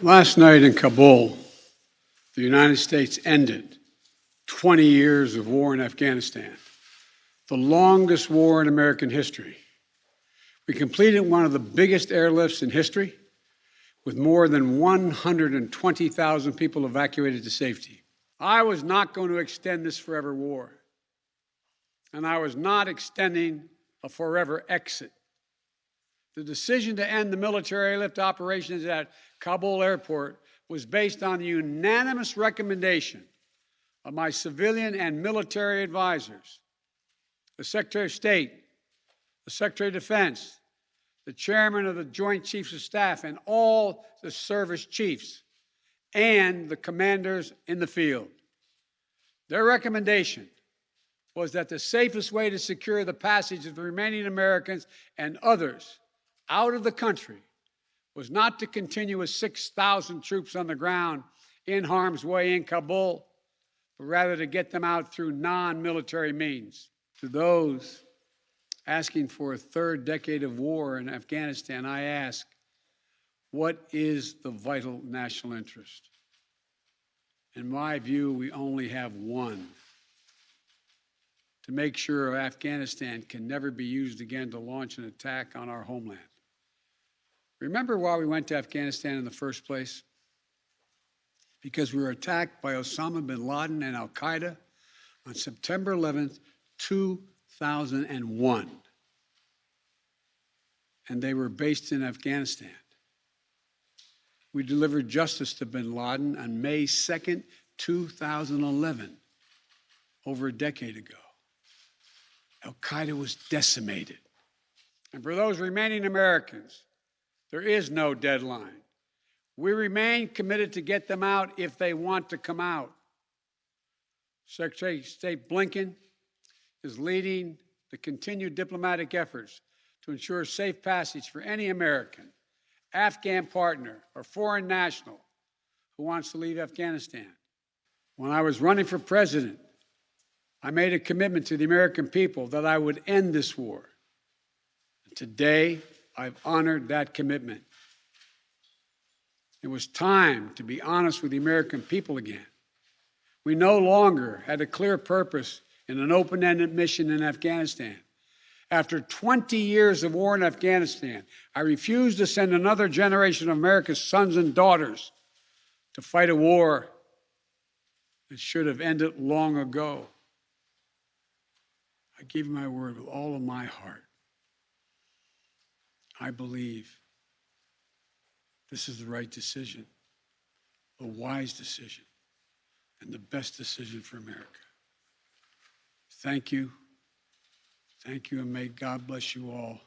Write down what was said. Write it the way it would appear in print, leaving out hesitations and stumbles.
Last night in Kabul, the United States ended 20 years of war in Afghanistan, the longest war in American history. We completed one of the biggest airlifts in history, with more than 120,000 people evacuated to safety. I was not going to extend this forever war, and I was not extending a forever exit. The decision to end the military airlift operations at Kabul airport was based on the unanimous recommendation of my civilian and military advisors, the Secretary of State, the Secretary of Defense, the Chairman of the Joint Chiefs of Staff, and all the service chiefs, and the commanders in the field. Their recommendation was that the safest way to secure the passage of the remaining Americans and others out of the country was not to continue with 6,000 troops on the ground in harm's way in Kabul, but rather to get them out through non-military means. To those asking for a third decade of war in Afghanistan, I ask, what is the vital national interest? In my view, we only have one: to make sure Afghanistan can never be used again to launch an attack on our homeland. Remember why we went to Afghanistan in the first place? Because we were attacked by Osama bin Laden and al-Qaeda on September 11th, 2001. And they were based in Afghanistan. We delivered justice to bin Laden on May 2nd, 2011, over a decade ago. Al-Qaeda was decimated. And for those remaining Americans, there is no deadline. We remain committed to get them out if they want to come out. Secretary of State Blinken is leading the continued diplomatic efforts to ensure safe passage for any American, Afghan partner, or foreign national who wants to leave Afghanistan. When I was running for president, I made a commitment to the American people that I would end this war. And today, I've honored that commitment. It was time to be honest with the American people again. We no longer had a clear purpose in an open-ended mission in Afghanistan. After 20 years of war in Afghanistan, I refused to send another generation of America's sons and daughters to fight a war that should have ended long ago. I give you my word with all of my heart. I believe this is the right decision, a wise decision, and the best decision for America. Thank you. Thank you, and may God bless you all.